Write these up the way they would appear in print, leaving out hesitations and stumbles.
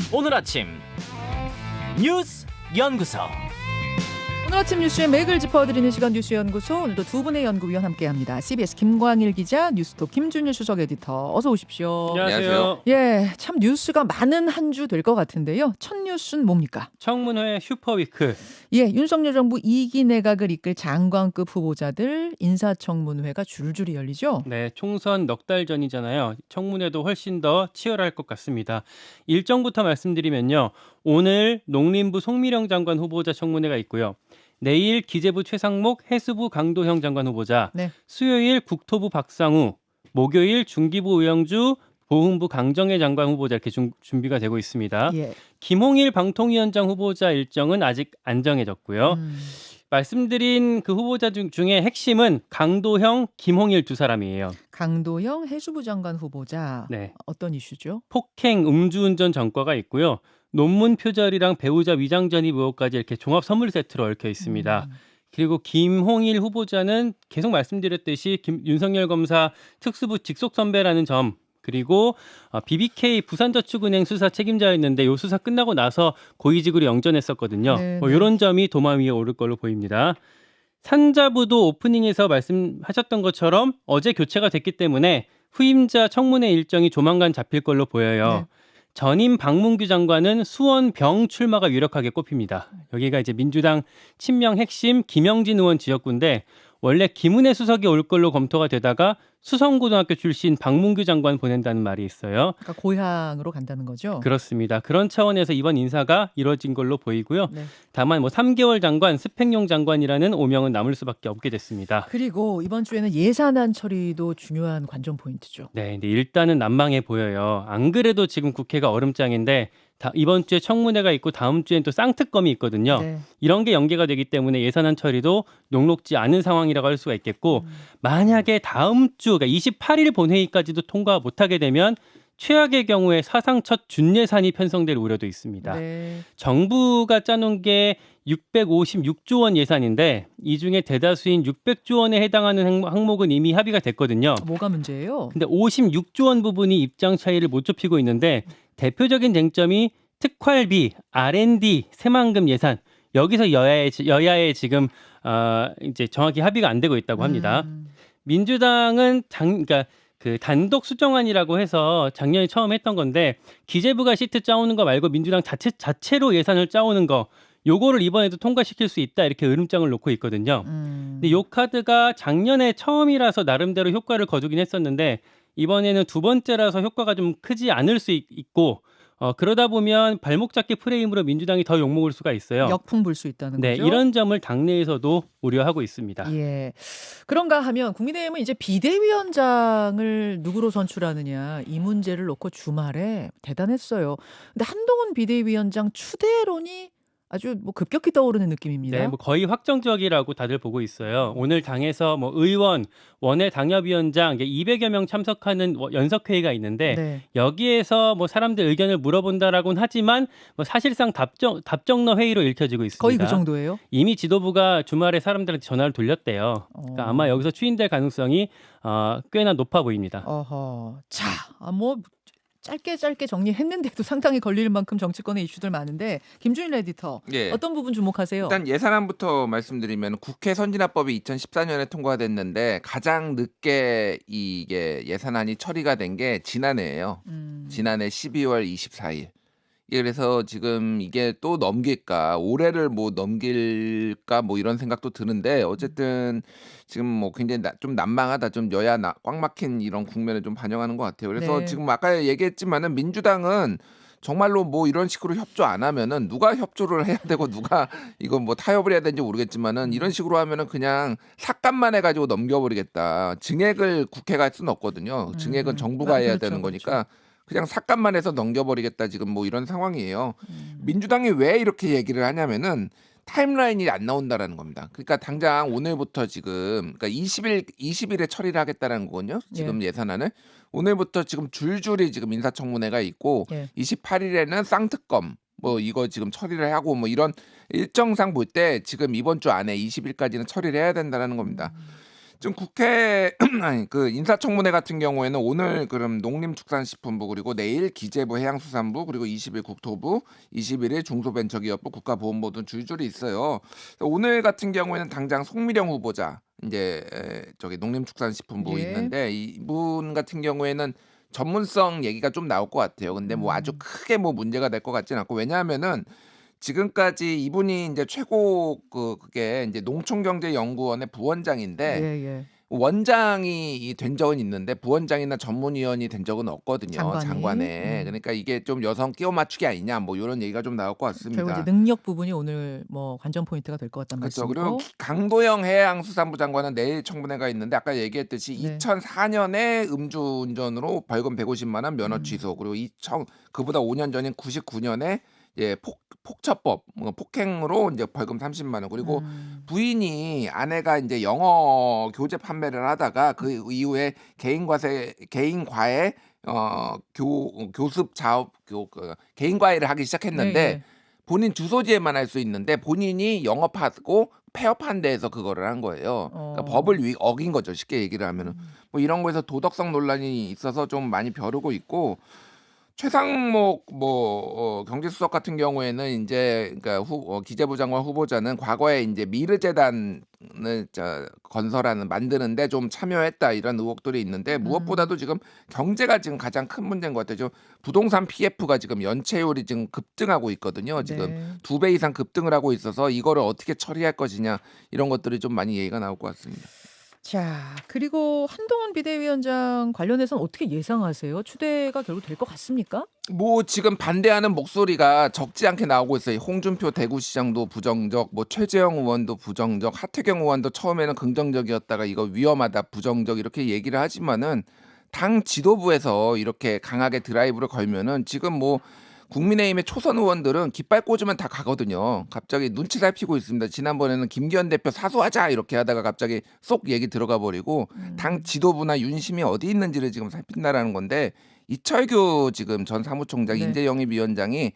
오늘 아침 뉴스 연구소. 오늘 아침 뉴스의 맥을 짚어드리는 시간 뉴스연구소. 오늘도 두 분의 연구위원 함께합니다. CBS 김광일 기자, 뉴스톱 김준일 수석 에디터, 어서 오십시오. 안녕하세요. 예, 참 뉴스가 많은 한 주 될 것 같은데요. 첫 뉴스는 뭡니까? 청문회 슈퍼위크. 예, 윤석열 정부 2기 내각을 이끌 장관급 후보자들 인사청문회가 줄줄이 열리죠. 네, 총선 넉 달 전이잖아요. 청문회도 훨씬 더 치열할 것 같습니다. 일정부터 말씀드리면요. 오늘 농림부 송미령 장관 후보자 청문회가 있고요. 내일 기재부 최상목, 해수부 강도형 장관 후보자, 네. 수요일 국토부 박상우, 목요일 중기부 의영주, 보훈부 강정혜 장관 후보자 이렇게 준비가 되고 있습니다. 예. 김홍일 방통위원장 후보자 일정은 아직 안 정해졌고요. 말씀드린 그 후보자 중에 핵심은 강도형, 김홍일 두 사람이에요. 강도형 해수부 장관 후보자. 네. 어떤 이슈죠? 폭행, 음주운전 전과가 있고요. 논문 표절이랑 배우자 위장 전입 의혹까지 이렇게 종합 선물 세트로 얽혀 있습니다. 그리고 김홍일 후보자는 계속 말씀드렸듯이 윤석열 검사 특수부 직속 선배라는 점, 그리고 BBK 부산저축은행 수사 책임자였는데 이 수사 끝나고 나서 고위직으로 영전했었거든요. 네, 뭐 이런 점이 도마 위에 오를 걸로 보입니다. 산자부도 오프닝에서 말씀하셨던 것처럼 어제 교체가 됐기 때문에 후임자 청문회 일정이 조만간 잡힐 걸로 보여요. 네. 전임 박문규 장관은 수원병 출마가 유력하게 꼽힙니다. 여기가 이제 민주당 친명 핵심 김영진 의원 지역구인데 원래 김은혜 수석이 올 걸로 검토가 되다가 수성고등학교 출신 박문규 장관 보낸다는 말이 있어요. 그러니까 고향으로 간다는 거죠? 그렇습니다. 그런 차원에서 이번 인사가 이뤄진 걸로 보이고요. 네. 다만 3개월 장관, 스펙용 장관이라는 오명은 남을 수밖에 없게 됐습니다. 그리고 이번 주에는 예산안 처리도 중요한 관전 포인트죠. 네, 근데 일단은 난망해 보여요. 안 그래도 지금 국회가 얼음장인데 이번 주에 청문회가 있고 다음 주엔 또 쌍특검이 있거든요. 네. 이런 게 연계가 되기 때문에 예산안 처리도 녹록지 않은 상황이라고 할 수가 있겠고 만약에 다음 주, 그러니까 28일 본회의까지도 통과 못하게 되면 최악의 경우에 사상 첫 준예산이 편성될 우려도 있습니다. 네. 정부가 짜놓은 게 656조 원 예산인데 이 중에 대다수인 600조 원에 해당하는 항목은 이미 합의가 됐거든요. 뭐가 문제예요? 근데 56조 원 부분이 입장 차이를 못 좁히고 있는데 대표적인 쟁점이 특활비, R&D, 새만금 예산. 여기서 여야의 지금 이제 정확히 합의가 안 되고 있다고 합니다. 민주당은 그러니까 그 단독 수정안이라고 해서 작년에 처음 했던 건데 기재부가 시트 짜오는 거 말고 민주당 자체로 예산을 짜오는 거 요거를 이번에도 통과시킬 수 있다 이렇게 으름장을 놓고 있거든요. 근데 요 카드가 작년에 처음이라서 나름대로 효과를 거두긴 했었는데 이번에는 두 번째라서 효과가 좀 크지 않을 수 있고 그러다 보면 발목 잡기 프레임으로 민주당이 더 욕먹을 수가 있어요. 역풍 불 수 있다는 네, 거죠. 이런 점을 당내에서도 우려하고 있습니다. 예. 그런가 하면 국민의힘은 이제 비대위원장을 누구로 선출하느냐 이 문제를 놓고 주말에 대단했어요. 근데 한동훈 비대위원장 추대론이 아주 뭐 급격히 떠오르는 느낌입니다. 네, 뭐 거의 확정적이라고 다들 보고 있어요. 오늘 당에서 뭐 의원, 원외 당협위원장 200여 명 참석하는 연석회의가 있는데 네. 여기에서 뭐 사람들 의견을 물어본다라고는 하지만 뭐 사실상 답정너 회의로 읽혀지고 있습니다. 거의 그 정도예요? 이미 지도부가 주말에 사람들한테 전화를 돌렸대요. 그러니까 아마 여기서 추인될 가능성이 꽤나 높아 보입니다. 어허. 자, 뭐 짧게 정리했는데도 상당히 걸릴 만큼 정치권의 이슈들 많은데 김준일 에디터 예. 어떤 부분 주목하세요? 일단 예산안부터 말씀드리면 국회 선진화법이 2014년에 통과됐는데 가장 늦게 이게 예산안이 처리가 된 게 지난해예요. 지난해 12월 24일. 그래서 지금 이게 또 넘길까 올해를 뭐 넘길까 뭐 이런 생각도 드는데 어쨌든 지금 뭐 굉장히 좀 난망하다, 좀 여야 꽉 막힌 이런 국면을 좀 반영하는 것 같아요. 그래서 네. 지금 아까 얘기했지만은 민주당은 정말로 뭐 이런 식으로 협조 안 하면은 누가 협조를 해야 되고 누가 이거 뭐 타협을 해야 되는지 모르겠지만은 이런 식으로 하면은 그냥 삭감만 해가지고 넘겨버리겠다. 증액을 국회가 할 수는 없거든요. 증액은 정부가 해야 그렇죠, 되는 그렇죠. 거니까. 그냥 삭감만 해서 넘겨버리겠다 지금 뭐 이런 상황이에요. 민주당이 왜 이렇게 얘기를 하냐면은 타임라인이 안 나온다라는 겁니다. 그러니까 당장 오늘부터 지금 그러니까 20일에 처리를 하겠다는 거거든요. 지금 예산안을 오늘부터 지금 줄줄이 지금 인사청문회가 있고 28일에는 쌍특검 뭐 이거 지금 처리를 하고 뭐 이런 일정상 볼 때 지금 이번 주 안에 20일까지는 처리를 해야 된다는 겁니다. 지금 국회 아니, 그 인사청문회 같은 경우에는 오늘 그럼 농림축산식품부 그리고 내일 기재부 해양수산부 그리고 20일 국토부 21일 중소벤처기업부 국가보훈부 등 줄줄이 있어요. 오늘 같은 경우에는 당장 송미령 후보자 이제 저기 농림축산식품부 예. 있는데 이분 같은 경우에는 전문성 얘기가 좀 나올 것 같아요. 근데 뭐 아주 크게 뭐 문제가 될 것 같지는 않고 왜냐하면은 지금까지 이분이 이제 최고 그게 이제 농촌경제연구원의 부원장인데 예, 예. 원장이 된 적은 있는데 부원장이나 전문위원이 된 적은 없거든요. 장관이. 장관에. 그러니까 이게 좀 여성 끼워 맞추기 아니냐 뭐 이런 얘기가 좀 나올 것 같습니다. 결국 이제 능력 부분이 오늘 뭐 관전 포인트가 될 것 같다는 그렇죠. 말씀이고. 그리고 강도영 해양수산부 장관은 내일 청문회가 있는데 아까 얘기했듯이 네. 2004년에 음주운전으로 벌금 150만 원 면허 취소 그리고 그보다 5년 전인 99년에 예, 폭처법 폭행으로 이제 벌금 30만 원 그리고 부인이 아내가 이제 영어 교재 판매를 하다가 그 이후에 개인과에 교습 자업 개인 과외를 하기 시작했는데 네, 네. 본인 주소지에만 할 수 있는데 본인이 영업하고 폐업한 데에서 그거를 한 거예요. 그러니까 법을 어긴 거죠. 쉽게 얘기를 하면은 뭐 이런 거에서 도덕성 논란이 있어서 좀 많이 벼르고 있고 최상목 경제수석 같은 경우에는 이제 그러니까 기재부 장관 후보자는 과거에 이제 미르재단을 건설하는 만드는데 좀 참여했다 이런 의혹들이 있는데 무엇보다도 지금 경제가 지금 가장 큰 문제인 것 같아요. 부동산 PF가 지금 연체율이 지금 급등하고 있거든요. 지금 네. 2배 이상 급등을 하고 있어서 이거를 어떻게 처리할 것이냐 이런 것들이 좀 많이 얘기가 나올 것 같습니다. 자, 그리고 한동훈 비대위원장 관련해서는 어떻게 예상하세요? 추대가 결국 될 것 같습니까? 뭐 지금 반대하는 목소리가 적지 않게 나오고 있어요. 홍준표 대구시장도 부정적, 뭐 최재형 의원도 부정적, 하태경 의원도 처음에는 긍정적이었다가 이거 위험하다, 부정적 이렇게 얘기를 하지만은 당 지도부에서 이렇게 강하게 드라이브를 걸면은 지금 뭐 국민의힘의 초선 의원들은 깃발 꽂으면 다 가거든요. 갑자기 눈치 살피고 있습니다. 지난번에는 김기현 대표 사수하자 이렇게 하다가 갑자기 쏙 얘기 들어가 버리고 당 지도부나 윤심이 어디 있는지를 지금 살핀다라는 건데 이철규 지금 전 사무총장 네. 인재영입위원장이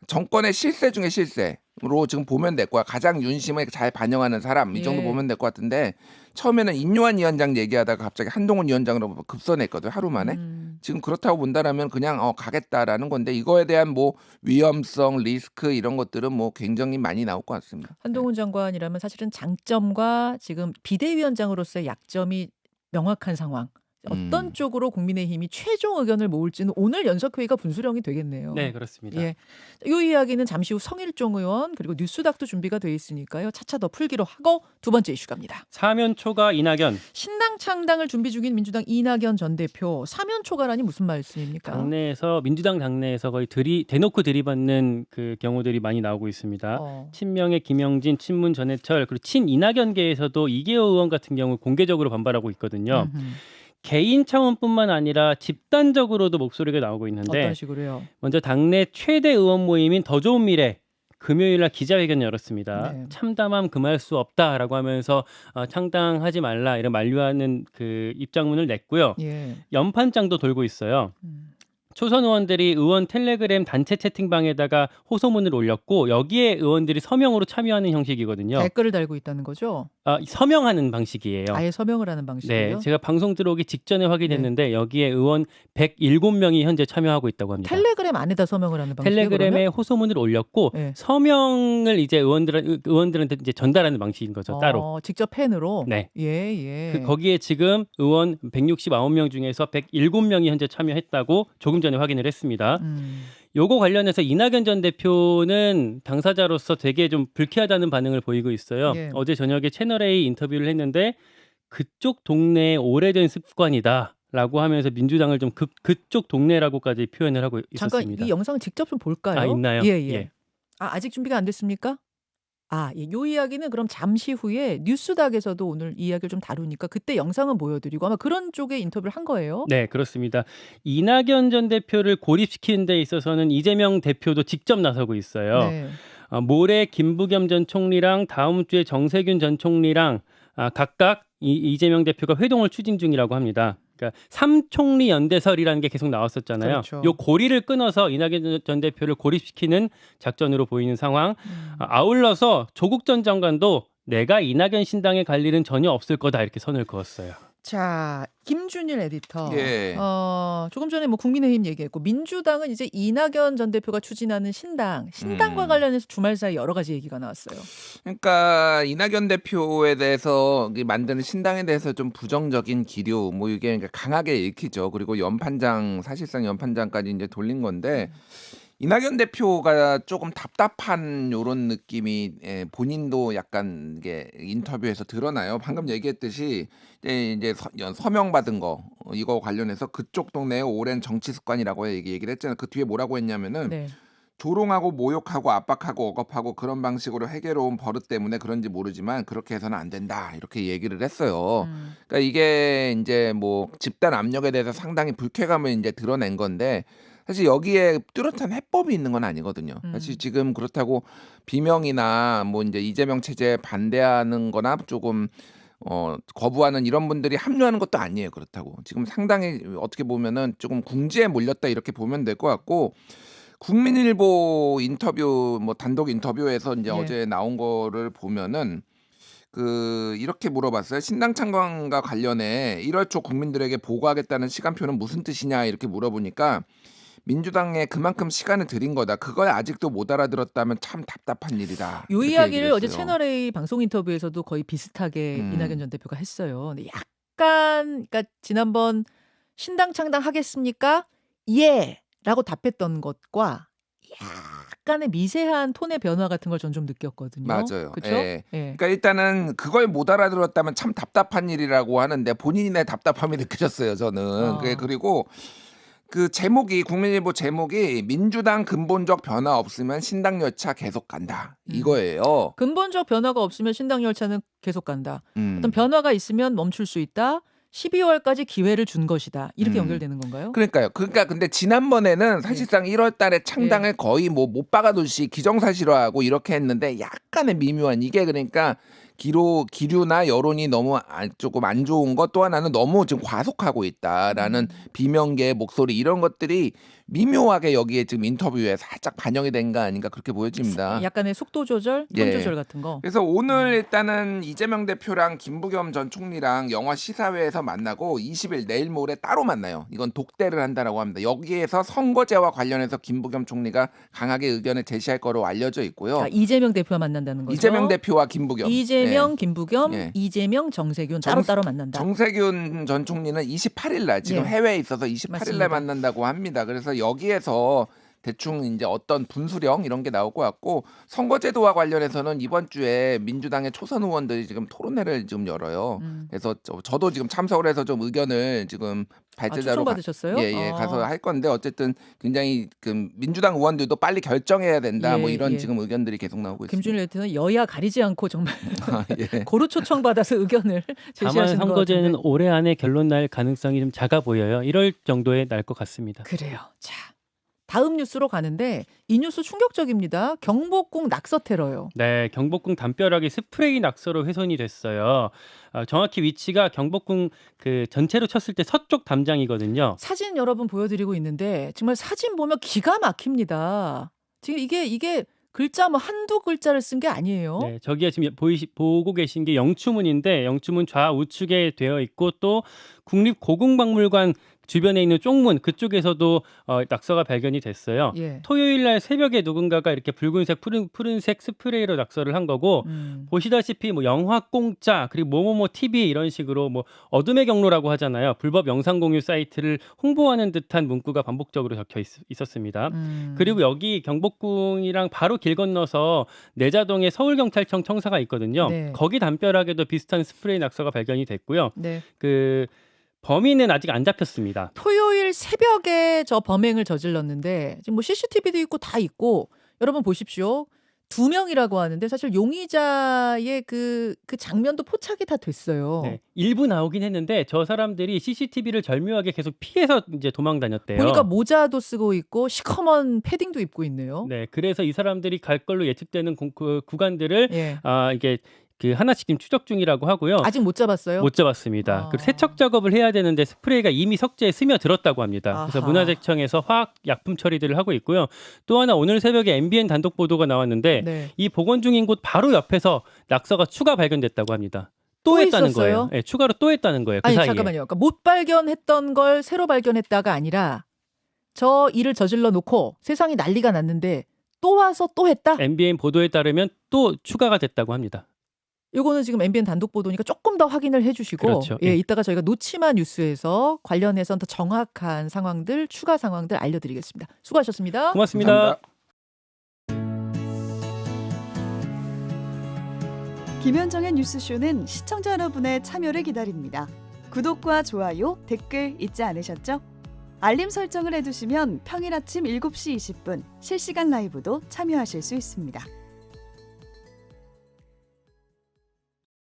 정권의 실세 중에 실세로 지금 보면 될 거야. 가장 윤심을 잘 반영하는 사람 이 정도 예. 보면 될 것 같은데 처음에는 임요한 위원장 얘기하다가 갑자기 한동훈 위원장으로 급선했거든 하루 만에. 지금 그렇다고 본다라면 그냥 가겠다라는 건데 이거에 대한 뭐 위험성, 리스크 이런 것들은 뭐 굉장히 많이 나올 것 같습니다. 한동훈 장관이라면 사실은 장점과 지금 비대위원장으로서의 약점이 명확한 상황. 어떤 쪽으로 국민의힘이 최종 의견을 모을지는 오늘 연석회의가 분수령이 되겠네요. 네, 그렇습니다. 예. 이 이야기는 잠시 후 성일종 의원 그리고 뉴스닥도 준비가 돼 있으니까요. 차차 더 풀기로 하고 두 번째 이슈갑니다. 사면 초과 이낙연. 신당 창당을 준비 중인 민주당 이낙연 전 대표 사면 초과라니 무슨 말씀입니까? 당내에서 민주당 당내에서 거의 대놓고 들이받는 그 경우들이 많이 나오고 있습니다. 친명의 김영진, 친문 전해철 그리고 친 이낙연계에서도 이계호 의원 같은 경우 공개적으로 반발하고 있거든요. 개인 차원뿐만 아니라 집단적으로도 목소리가 나오고 있는데 어떤 식으로요? 먼저 당내 최대 의원 모임인 더 좋은 미래 금요일 날 기자회견 열었습니다. 네. 참담함 금할 수 없다라고 하면서 창당하지 말라 이런 만류하는 그 입장문을 냈고요. 예. 연판장도 돌고 있어요. 초선 의원들이 의원 텔레그램 단체 채팅방에다가 호소문을 올렸고 여기에 의원들이 서명으로 참여하는 형식이거든요. 댓글을 달고 있다는 거죠? 서명하는 방식이에요. 아예 서명을 하는 방식이에요? 네, 제가 방송 들어오기 직전에 확인했는데 여기에 의원 107명이 현재 참여하고 있다고 합니다. 텔레그램 안에다 서명을 하는 방식이에요? 텔레그램에 그러면? 호소문을 올렸고 네. 서명을 이제 의원들한테 이제 전달하는 방식인 거죠. 따로. 직접 펜으로? 네. 예. 거기에 지금 의원 169명 중에서 107명이 현재 참여했다고 조금 전에 확인을 했습니다. 요거 관련해서 이낙연 전 대표는 당사자로서 되게 좀 불쾌하다는 반응을 보이고 있어요. 예. 어제 저녁에 채널A 인터뷰를 했는데 그쪽 동네의 오래된 습관이다라고 하면서 민주당을 좀 그쪽 동네라고까지 표현을 하고 잠깐 있었습니다. 이 영상 직접 좀 볼까요? 있나요? 예. 아직 준비가 안 됐습니까? 요 이야기는 그럼 잠시 후에 뉴스닥에서도 오늘 이 이야기를 좀 다루니까 그때 영상은 보여드리고 아마 그런 쪽의 인터뷰를 한 거예요. 네, 그렇습니다. 이낙연 전 대표를 고립시키는 데 있어서는 이재명 대표도 직접 나서고 있어요. 네. 모레 김부겸 전 총리랑 다음 주에 정세균 전 총리랑 각각 이재명 대표가 회동을 추진 중이라고 합니다. 그러니까 삼총리 연대설이라는 게 계속 나왔었잖아요. 그렇죠. 요 고리를 끊어서 이낙연 전 대표를 고립시키는 작전으로 보이는 상황. 아울러서 조국 전 장관도 내가 이낙연 신당에 갈 일은 전혀 없을 거다 이렇게 선을 그었어요. 자, 김준일 에디터. 예. 조금 전에 뭐 국민의힘 얘기했고 민주당은 이제 이낙연 전 대표가 추진하는 신당과 관련해서 주말 사이 여러 가지 얘기가 나왔어요. 그러니까 이낙연 대표에 대해서 만드는 신당에 대해서 좀 부정적인 기류 뭐 이게 그러니까 강하게 읽히죠. 그리고 사실상 연판장까지 이제 돌린 건데 이낙연 대표가 조금 답답한 요런 느낌이 본인도 약간 이게 인터뷰에서 드러나요. 방금 얘기했듯이 이제 서명 받은 거 이거 관련해서 그쪽 동네의 오랜 정치 습관이라고 얘기를 했잖아요. 그 뒤에 뭐라고 했냐면은 네. 조롱하고 모욕하고 압박하고 억압하고 그런 방식으로 해결해온 버릇 때문에 그런지 모르지만 그렇게 해서는 안 된다 이렇게 얘기를 했어요. 그러니까 이게 이제 뭐 집단 압력에 대해서 상당히 불쾌감을 이제 드러낸 건데 사실 여기에 뚜렷한 해법이 있는 건 아니거든요. 사실 지금 그렇다고 비명이나 뭐 이제 이재명 체제에 반대하는 거나 조금 거부하는 이런 분들이 합류하는 것도 아니에요. 그렇다고. 지금 상당히 어떻게 보면은 조금 궁지에 몰렸다 이렇게 보면 될 것 같고 국민일보 인터뷰 뭐 단독 인터뷰에서 이제 예. 어제 나온 거를 보면은 이렇게 물어봤어요. 신당 창당과 관련해 1월 초 국민들에게 보고하겠다는 시간표는 무슨 뜻이냐 이렇게 물어보니까 민주당에 그만큼 시간을 들인 거다. 그걸 아직도 못 알아들었다면 참 답답한 일이다. 요 이렇게 이야기를 얘기를 어제 했어요. 채널A 방송 인터뷰에서도 거의 비슷하게 음. 이낙연 전 대표가 했어요. 근데 약간 그러니까 지난번 신당 창당하겠습니까? 예! 라고 답했던 것과 약간의 미세한 톤의 변화 같은 걸 전 좀 느꼈거든요. 맞아요. 그렇죠? 예. 예. 그러니까 일단은 그걸 못 알아들었다면 참 답답한 일이라고 하는데 본인의 답답함이 느껴졌어요. 저는. 그리고 그 제목이 국민일보 제목이 민주당 근본적 변화 없으면 신당 열차 계속 간다 이거예요. 근본적 변화가 없으면 신당 열차는 계속 간다. 음. 어떤 변화가 있으면 멈출 수 있다. 12월까지 기회를 준 것이다. 이렇게 연결되는 건가요? 그러니까요. 그러니까 근데 지난번에는 사실상 1월달에 창당을 거의 뭐 못 박아둘시 기정사실화하고 이렇게 했는데 약간의 미묘한 이게 그러니까 기류나 여론이 너무 조금 안 좋은 것 또 하나는 너무 지금 과속하고 있다라는 비명계의 목소리 이런 것들이 미묘하게 여기에 지금 인터뷰에 살짝 반영이 된 거 아닌가 그렇게 보여집니다. 약간의 속도 조절, 톤 예. 조절 같은 거. 그래서 오늘 일단은 이재명 대표랑 김부겸 전 총리랑 영화 시사회에서 만나고 20일 내일 모레 따로 만나요. 이건 독대를 한다라고 합니다. 여기에서 선거제와 관련해서 김부겸 총리가 강하게 의견을 제시할 거로 알려져 있고요. 자, 이재명 대표와 만난다는 거죠. 이재명 대표와 김부겸. 이재명, 예. 김부겸, 예. 이재명, 정세균 따로따로 만난다. 정세균 전 총리는 28일 날 지금 예. 해외에 있어서 28일 맞습니다. 날 만난다고 합니다. 그래서 여기에서 대충 이제 어떤 분수령 이런 게 나올 것 같고 선거제도와 관련해서는 이번 주에 민주당의 초선 의원들이 지금 토론회를 지금 열어요. 그래서 저도 지금 참석을 해서 좀 의견을 지금 발제자로 초청받으셨어요? 예, 가서 할 건데 어쨌든 굉장히 그 민주당 의원들도 빨리 결정해야 된다. 뭐 이런 지금 의견들이 계속 나오고 있습니다. 김준일 에디터는 여야 가리지 않고 정말 예. 고루 초청받아서 의견을 다만 제시하시는 것 선거제는 같은데. 올해 안에 결론 날 가능성이 좀 작아 보여요. 1월 정도에 날 것 같습니다. 그래요. 자, 다음 뉴스로 가는데 이 뉴스 충격적입니다. 경복궁 낙서 테러요. 네, 경복궁 담벼락이 스프레이 낙서로 훼손이 됐어요. 정확히 위치가 경복궁 그 전체로 쳤을 때 서쪽 담장이거든요. 사진 여러분 보여드리고 있는데 정말 사진 보면 기가 막힙니다. 지금 이게 글자 뭐 한두 글자를 쓴 게 아니에요. 네, 저기에 지금 보고 계신 게 영추문인데 영추문 좌우측에 되어 있고 또 국립고궁박물관 주변에 있는 쪽문 그쪽에서도 낙서가 발견이 됐어요. 예. 토요일 날 새벽에 누군가가 이렇게 붉은색 푸른색 스프레이로 낙서를 한 거고 보시다시피 뭐 영화 공짜 그리고 뭐뭐뭐 TV 이런 식으로 뭐 어둠의 경로라고 하잖아요. 불법 영상 공유 사이트를 홍보하는 듯한 문구가 반복적으로 적혀 있었습니다. 그리고 여기 경복궁이랑 바로 길 건너서 내자동에 서울경찰청 청사가 있거든요. 네. 거기 담벼락에도 비슷한 스프레이 낙서가 발견이 됐고요. 네. 그 범인은 아직 안 잡혔습니다. 토요일 새벽에 저 범행을 저질렀는데 지금 뭐 CCTV도 있고 다 있고 여러분 보십시오. 2명이라고 하는데 사실 용의자의 그 장면도 포착이 다 됐어요. 네, 일부 나오긴 했는데 저 사람들이 CCTV를 절묘하게 계속 피해서 이제 도망 다녔대요. 보니까 모자도 쓰고 있고 시커먼 패딩도 입고 있네요. 네, 그래서 이 사람들이 갈 걸로 예측되는 그 구간들을 예. 이게 그 하나씩 지금 추적 중이라고 하고요. 아직 못 잡았어요? 못 잡았습니다. 아. 그리고 세척 작업을 해야 되는데 스프레이가 이미 석재에 스며들었다고 합니다. 그래서 아하. 문화재청에서 화학 약품 처리들을 하고 있고요. 또 하나 오늘 새벽에 MBN 단독 보도가 나왔는데 네. 이 복원 중인 곳 바로 옆에서 낙서가 추가 발견됐다고 합니다. 또 했다는 있었어요? 거예요. 네, 추가로 또 했다는 거예요. 그 아니 사이에. 잠깐만요. 그러니까 못 발견했던 걸 새로 발견했다가 아니라 저 일을 저질러 놓고 세상이 난리가 났는데 또 와서 또 했다? MBN 보도에 따르면 또 추가가 됐다고 합니다. 요거는 지금 MBN 단독 보도니까 조금 더 확인을 해주시고 그렇죠. 예, 예. 이따가 저희가 놓치만 뉴스에서 관련해서 더 정확한 상황들, 추가 상황들 알려드리겠습니다. 수고하셨습니다. 고맙습니다. 감사합니다. 김현정의 뉴스쇼는 시청자 여러분의 참여를 기다립니다. 구독과 좋아요, 댓글 잊지 않으셨죠? 알림 설정을 해두시면 평일 아침 7시 20분 실시간 라이브도 참여하실 수 있습니다.